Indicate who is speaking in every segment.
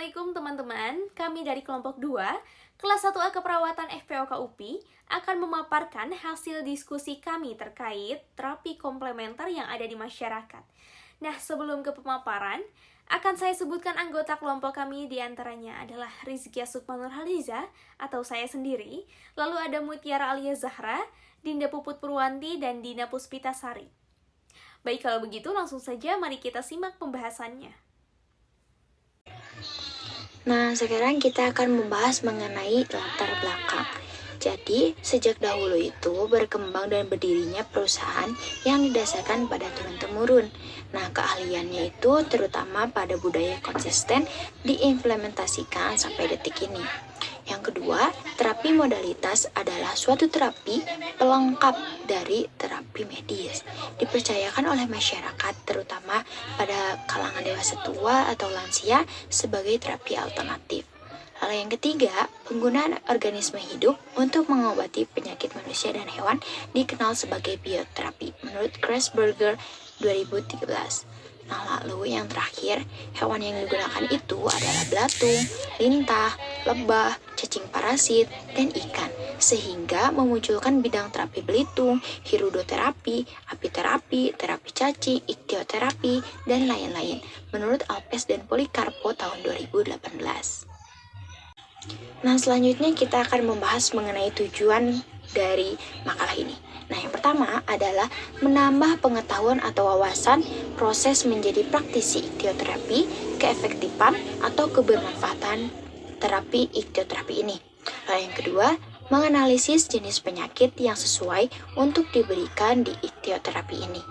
Speaker 1: Assalamualaikum teman-teman, kami dari kelompok 2, kelas 1A Keperawatan FPOK UPI akan memaparkan hasil diskusi kami terkait terapi komplementer yang ada di masyarakat. Nah, sebelum ke pemaparan, akan saya sebutkan anggota kelompok kami diantaranya adalah Rizkia Sukma Nurhaliza atau saya sendiri, lalu ada Mutiara Alia Zahra, Dinda Puput Purwanti, dan Dina Puspitasari. Baik, kalau begitu langsung saja mari kita simak pembahasannya.
Speaker 2: Nah, sekarang kita akan membahas mengenai latar belakang. Jadi, sejak dahulu itu berkembang dan berdirinya perusahaan yang didasarkan pada turun-temurun. Nah, keahliannya itu terutama pada budaya konsisten diimplementasikan sampai detik ini. Yang kedua, terapi modalitas adalah suatu terapi pelengkap dari terapi medis. Dipercayakan oleh masyarakat, terutama pada kalangan dewasa tua atau lansia, sebagai terapi alternatif. Lalu yang ketiga, penggunaan organisme hidup untuk mengobati penyakit manusia dan hewan dikenal sebagai bioterapi menurut Kreisberger 2013. Nah, lalu yang terakhir, hewan yang digunakan itu adalah belatung, lintah, lebah, cacing parasit, dan ikan, sehingga memunculkan bidang terapi belitung, hirudoterapi, apiterapi, terapi cacing, iktioterapi, dan lain-lain, menurut Alpes dan Polikarpo tahun 2018. Nah, selanjutnya kita akan membahas mengenai tujuan dari makalah ini. Nah, yang pertama adalah menambah pengetahuan atau wawasan proses menjadi praktisi iktioterapi, keefektifan atau kebermanfaatan terapi iktioterapi ini. Lalu yang kedua, menganalisis jenis penyakit yang sesuai untuk diberikan di iktioterapi ini.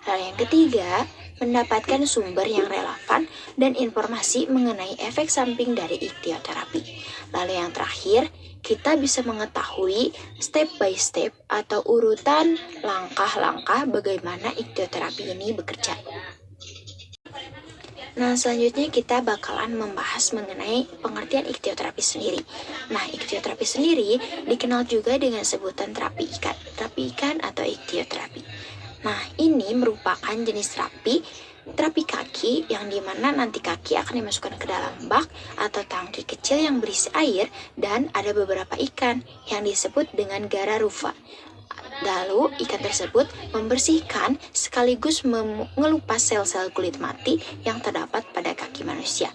Speaker 2: Lalu yang ketiga, mendapatkan sumber yang relevan dan informasi mengenai efek samping dari iktioterapi. Lalu yang terakhir, kita bisa mengetahui step by step atau urutan langkah-langkah bagaimana iktioterapi ini bekerja. Nah, selanjutnya kita bakalan membahas mengenai pengertian iktioterapi sendiri. Nah, iktioterapi sendiri dikenal juga dengan sebutan terapi ikan atau iktioterapi. Nah, ini merupakan jenis terapi kaki yang dimana nanti kaki akan dimasukkan ke dalam bak atau tangki kecil yang berisi air dan ada beberapa ikan yang disebut dengan Gararufa. Lalu ikan tersebut membersihkan sekaligus mengelupas sel-sel kulit mati yang terdapat pada kaki manusia.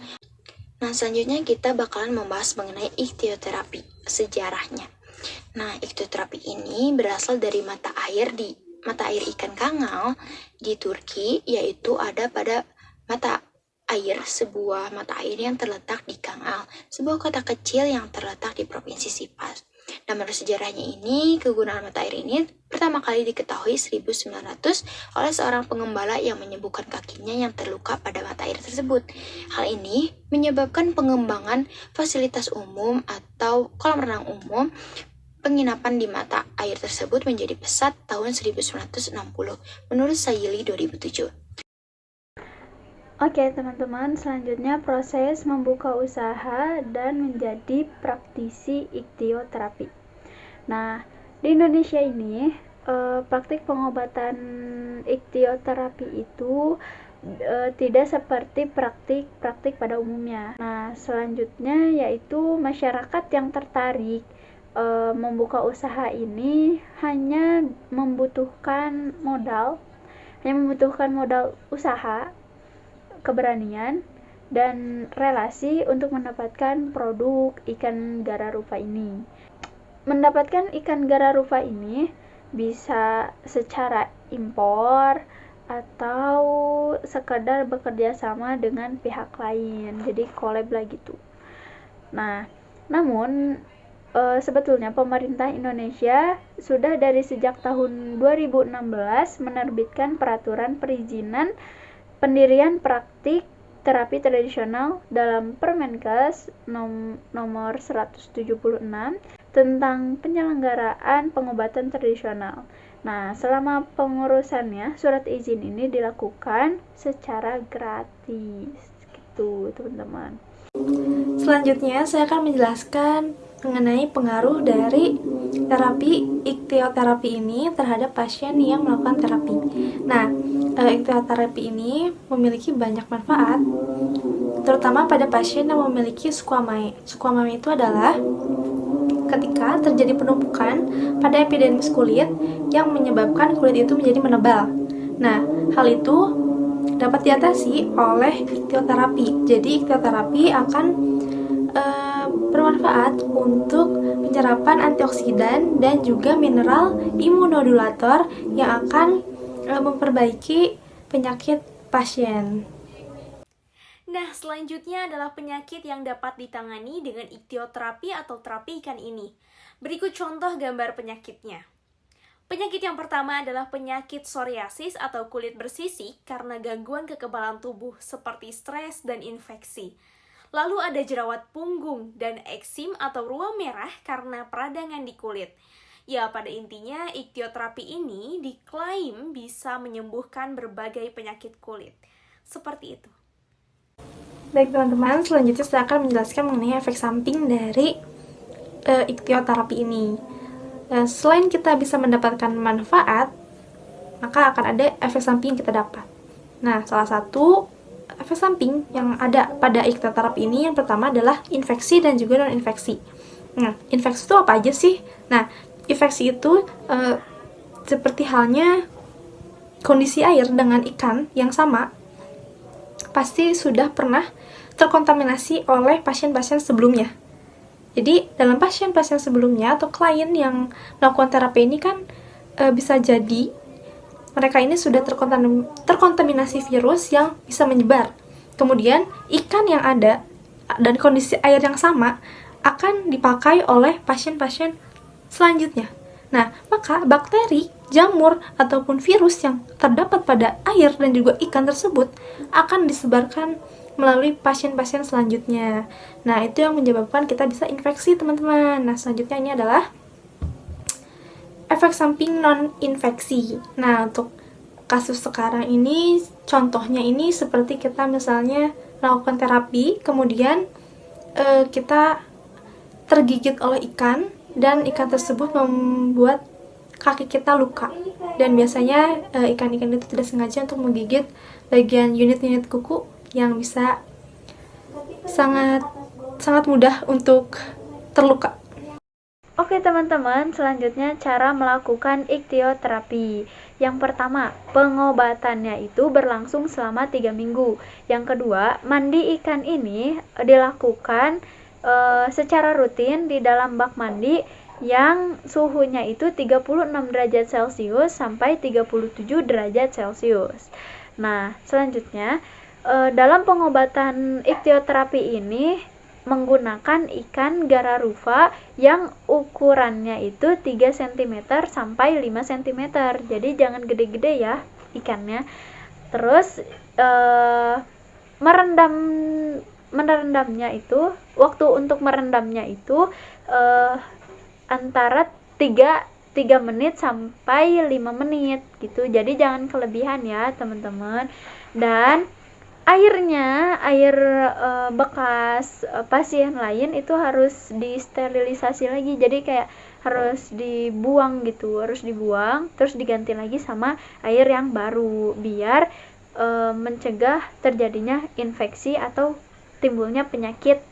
Speaker 2: Nah, selanjutnya kita bakalan membahas mengenai iktioterapi, sejarahnya. Nah, iktioterapi ini berasal dari mata air ikan kangal di Turki, yaitu ada pada sebuah mata air yang terletak di Kangal, sebuah kota kecil yang terletak di Provinsi Sivas. Dan menurut sejarahnya ini, kegunaan mata air ini pertama kali diketahui 1900 oleh seorang pengembala yang menyembuhkan kakinya yang terluka pada mata air tersebut. Hal ini menyebabkan pengembangan fasilitas umum atau kolam renang umum penginapan di mata air tersebut menjadi pesat tahun 1960 menurut Sayili 2007.
Speaker 3: Oke teman-teman, selanjutnya proses membuka usaha dan menjadi praktisi iktioterapi. Nah, di Indonesia ini praktik pengobatan iktioterapi itu tidak seperti praktik pada umumnya. Nah, selanjutnya yaitu masyarakat yang tertarik membuka usaha ini hanya membutuhkan modal usaha, keberanian, dan relasi untuk mendapatkan produk ikan Gararufa ini. Mendapatkan ikan Gararufa ini bisa secara impor atau sekedar bekerja sama dengan pihak lain, jadi collab lah gitu. Nah, namun sebetulnya pemerintah Indonesia sudah dari sejak tahun 2016 menerbitkan peraturan perizinan pendirian praktik terapi tradisional dalam Permenkes nomor 176 tentang penyelenggaraan pengobatan tradisional. Nah, selama pengurusannya, surat izin ini dilakukan secara gratis. Gitu, teman-teman.
Speaker 1: Selanjutnya, saya akan menjelaskan mengenai pengaruh dari terapi iktioterapi ini terhadap pasien yang melakukan terapi. Nah, iktioterapi ini memiliki banyak manfaat, terutama pada pasien yang memiliki squamate. Squamate itu adalah ketika terjadi penumpukan pada epidermis kulit yang menyebabkan kulit itu menjadi menebal. Nah, hal itu dapat diatasi oleh iktioterapi. Jadi, iktioterapi akan bermanfaat untuk penyerapan antioksidan dan juga mineral imunodulator yang akan memperbaiki penyakit pasien. Nah, selanjutnya adalah penyakit yang dapat ditangani dengan iktioterapi atau terapi ikan ini. Berikut contoh gambar penyakitnya. Penyakit yang pertama adalah penyakit psoriasis atau kulit bersisik karena gangguan kekebalan tubuh seperti stres dan infeksi. Lalu ada jerawat punggung dan eksim atau ruam merah karena peradangan di kulit. Ya, pada intinya iktioterapi ini diklaim bisa menyembuhkan berbagai penyakit kulit. Seperti itu. Baik teman-teman, selanjutnya saya akan menjelaskan mengenai efek samping dari iktioterapi ini. Selain kita bisa mendapatkan manfaat, maka akan ada efek samping yang kita dapat. Nah, salah satu efek samping yang ada pada iktioterapi ini yang pertama adalah infeksi dan juga non-infeksi. Nah, infeksi itu apa aja sih? Nah, infeksi itu seperti halnya kondisi air dengan ikan yang sama, pasti sudah pernah terkontaminasi oleh pasien-pasien sebelumnya. Jadi, dalam pasien-pasien sebelumnya atau klien yang melakukan terapi ini kan bisa jadi mereka ini sudah terkontaminasi virus yang bisa menyebar. Kemudian, ikan yang ada dan kondisi air yang sama akan dipakai oleh pasien-pasien selanjutnya. Nah, maka bakteri, jamur, ataupun virus yang terdapat pada air dan juga ikan tersebut akan disebarkan melalui pasien-pasien selanjutnya. Nah, itu yang menyebabkan kita bisa infeksi, teman-teman. Nah, selanjutnya ini adalah efek samping non-infeksi. Nah, untuk kasus sekarang ini, contohnya ini seperti kita misalnya melakukan terapi, kemudian kita tergigit oleh ikan, dan ikan tersebut membuat kaki kita luka. Dan biasanya ikan-ikan itu tidak sengaja untuk menggigit bagian unit-unit kuku yang bisa sangat mudah untuk terluka.
Speaker 3: Oke teman-teman, selanjutnya cara melakukan iktioterapi. Yang pertama, pengobatannya itu berlangsung selama 3 minggu. Yang kedua, mandi ikan ini dilakukan secara rutin di dalam bak mandi yang suhunya itu 36 derajat Celcius sampai 37 derajat Celcius. Nah, selanjutnya dalam pengobatan iktioterapi ini menggunakan ikan gararufa yang ukurannya itu 3 cm sampai 5 cm. Jadi jangan gede-gede ya ikannya. Terus merendamnya itu, waktu untuk merendamnya itu antara 3 menit sampai 5 menit gitu. Jadi jangan kelebihan ya, teman-teman. Dan air bekas pasien lain itu harus disterilisasi lagi. Jadi kayak harus dibuang gitu, terus diganti lagi sama air yang baru biar mencegah terjadinya infeksi atau timbulnya penyakit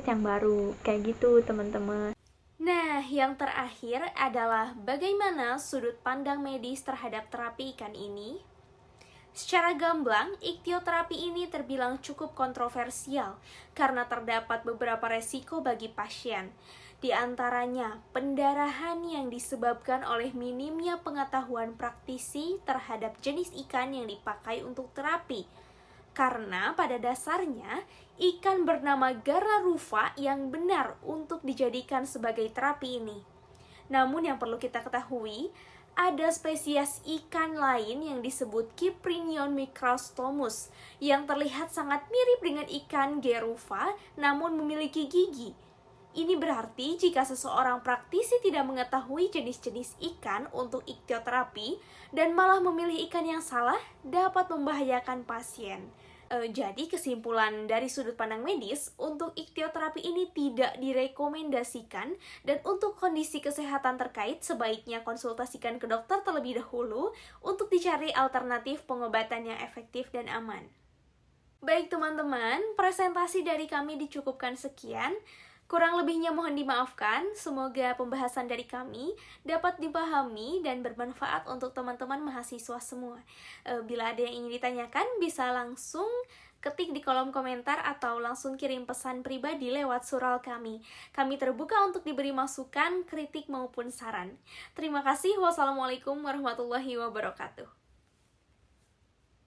Speaker 3: yang baru kayak gitu, teman-teman.
Speaker 1: Nah, yang terakhir adalah bagaimana sudut pandang medis terhadap terapi ikan ini? Secara gamblang, iktioterapi ini terbilang cukup kontroversial karena terdapat beberapa resiko bagi pasien. Di antaranya, pendarahan yang disebabkan oleh minimnya pengetahuan praktisi terhadap jenis ikan yang dipakai untuk terapi. Karena pada dasarnya, ikan bernama gararufa yang benar untuk dijadikan sebagai terapi ini. Namun yang perlu kita ketahui, ada spesies ikan lain yang disebut Cyprinion microstomus yang terlihat sangat mirip dengan ikan gerufa namun memiliki gigi. Ini berarti jika seseorang praktisi tidak mengetahui jenis-jenis ikan untuk iktioterapi dan malah memilih ikan yang salah, dapat membahayakan pasien. Jadi kesimpulan dari sudut pandang medis, untuk iktioterapi ini tidak direkomendasikan dan untuk kondisi kesehatan terkait sebaiknya konsultasikan ke dokter terlebih dahulu untuk dicari alternatif pengobatan yang efektif dan aman. Baik teman-teman, presentasi dari kami dicukupkan sekian. Kurang lebihnya mohon dimaafkan, semoga pembahasan dari kami dapat dipahami dan bermanfaat untuk teman-teman mahasiswa semua. Bila ada yang ingin ditanyakan, bisa langsung ketik di kolom komentar atau langsung kirim pesan pribadi lewat surel kami. Kami terbuka untuk diberi masukan, kritik maupun saran. Terima kasih. Wassalamualaikum warahmatullahi wabarakatuh.